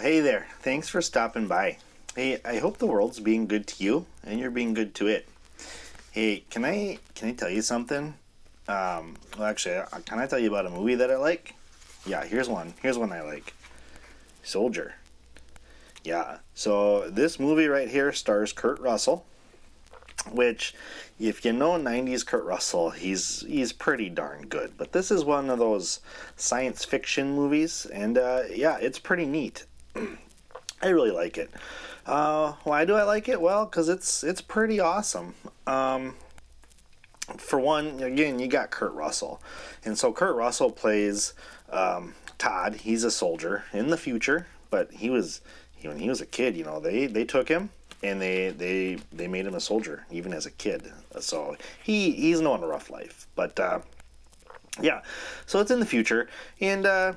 Hey there. Thanks for stopping by. Hey, I hope the world's being good to you and you're being good to it. Hey, can I tell you something? Can I tell you about a movie that I like? Yeah, here's one. Here's one I like. Soldier. Yeah. So this movie right here stars Kurt Russell, which, if you know 90s Kurt Russell, he's pretty darn good. But this is one of those science fiction movies, and yeah, it's pretty neat. I really like it. Why do I like it? Well, because it's pretty awesome. For one, again, you got Kurt Russell, and so Kurt Russell plays Todd. He's a soldier in the future, but when he was a kid. They took him and they made him a soldier even as a kid. So he's known a rough life, but yeah. So it's in the future, and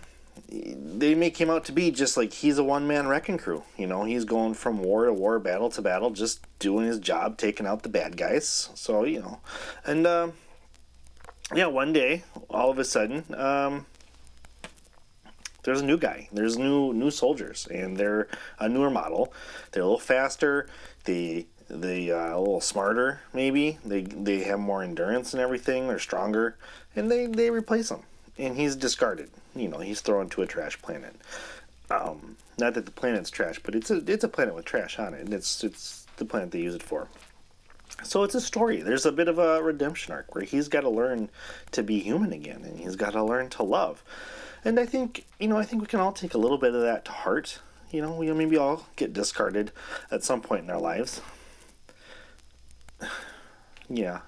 they make him out to be just like he's a one-man wrecking crew. He's going from war to war, battle to battle, just doing his job, taking out the bad guys. So, and yeah, one day, all of a sudden, there's a new guy. There's new soldiers, and they're a newer model. They're a little faster. They a little smarter, maybe. They have more endurance and everything. They're stronger, and they replace him. And he's discarded. He's thrown to a trash planet. Not that the planet's trash, but it's a planet with trash on it, and it's the planet they use it for. So it's a story. There's a bit of a redemption arc where he's got to learn to be human again, and he's got to learn to love. And I think we can all take a little bit of that to heart. We maybe all get discarded at some point in our lives. Yeah,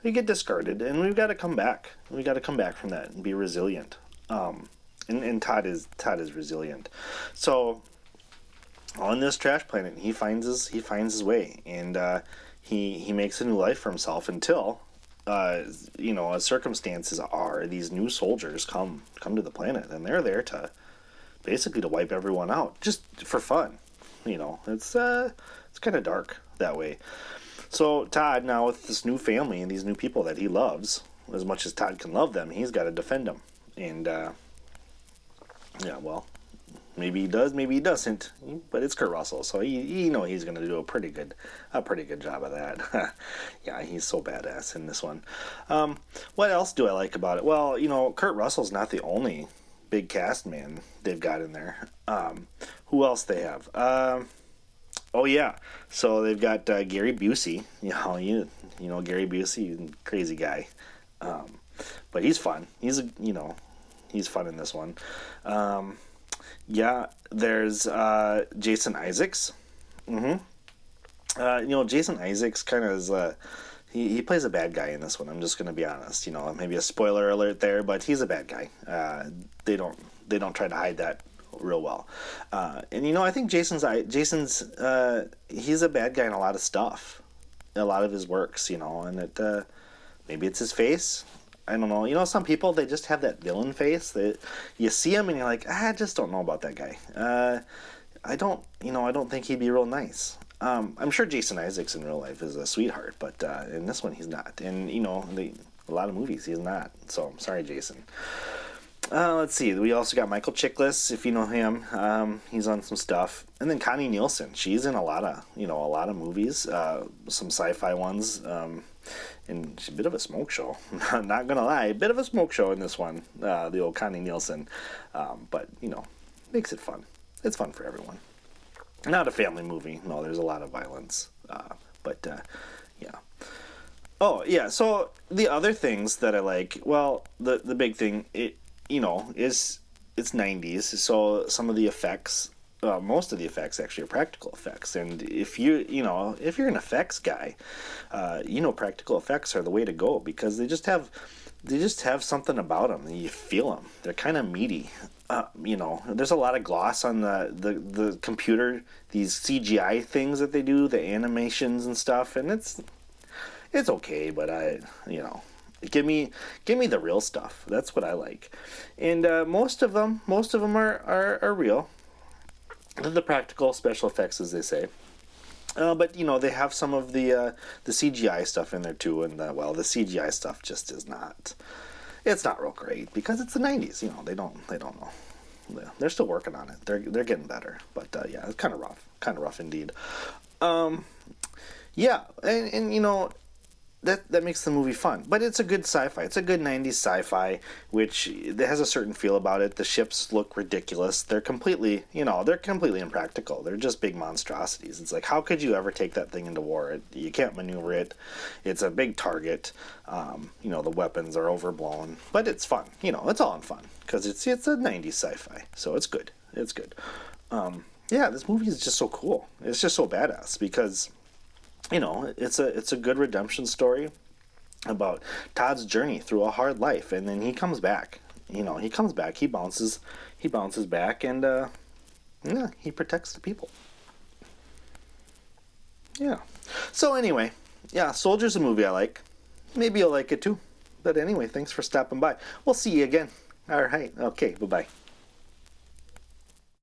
we get discarded, and we've got to come back. We got to come back from that and be resilient. And Todd is resilient. So on this trash planet, he finds his way, and he makes a new life for himself until as circumstances are, these new soldiers come to the planet, and they're there to basically to wipe everyone out just for fun. It's kind of dark that way. So Todd, now with this new family and these new people that he loves, as much as Todd can love them, he's got to defend them. And yeah, well, maybe he does, maybe he doesn't. But it's Kurt Russell, so he's going to do a pretty good job of that. Yeah, he's so badass in this one. What else do I like about it? Well, Kurt Russell's not the only big cast man they've got in there. Who else they have? Oh yeah, so they've got Gary Busey. Gary Busey, crazy guy, but he's fun. He's fun in this one. Yeah, there's Jason Isaacs. Jason Isaacs kind of is he plays a bad guy in this one. I'm just gonna be honest. Maybe a spoiler alert there, but he's a bad guy. They don't try to hide that real well. And I think Jason's he's a bad guy in a lot of stuff, a lot of his works, and it maybe it's his face. I don't know. Some people, they just have that villain face that you see him and you're like, I just don't know about that guy. I don't think he'd be real nice. I'm sure Jason Isaacs in real life is a sweetheart, but in this one he's not. And a lot of movies he's not. So I'm sorry, Jason. Let's see. We also got Michael Chiklis, if you know him. He's on some stuff. And then Connie Nielsen. She's in a lot of movies, some sci-fi ones, and she's a bit of a smoke show. Not gonna lie, a bit of a smoke show in this one. The old Connie Nielsen, but makes it fun. It's fun for everyone. Not a family movie. No, there's a lot of violence, but yeah. Oh yeah. So the other things that I like, well, the big thing is it's 90s, so some of the effects, most of the effects actually are practical effects. And if you're an effects guy, practical effects are the way to go, because they just have something about them. You feel them. They're kind of meaty. There's a lot of gloss on the computer, these CGI things that they do, the animations and stuff, and it's okay, but give me the real stuff. That's what I like. And most of them are real. They're the practical special effects, as they say. But they have some of the CGI stuff in there too, and the CGI stuff just is not. It's not real great because it's the 90s. They don't know. yeah, they're still working on it. They're getting better, but yeah, it's kind of rough indeed. Yeah, and you know, that makes the movie fun. But it's a good sci-fi. It's a good 90s sci-fi, which that has a certain feel about it. The ships look ridiculous. They're completely, they're completely impractical. They're just big monstrosities. It's like, how could you ever take that thing into war? You can't maneuver it. It's a big target. The weapons are overblown, but it's fun. It's all in fun because it's a 90s sci-fi, so it's good. It's good. Yeah, this movie is just so cool. It's just so badass because it's a good redemption story about Todd's journey through a hard life, and then he comes back. He comes back. He bounces back, and yeah, he protects the people. Yeah. So anyway, yeah, Soldier's a movie I like. Maybe you'll like it too. But anyway, thanks for stopping by. We'll see you again. All right. Okay. Bye bye.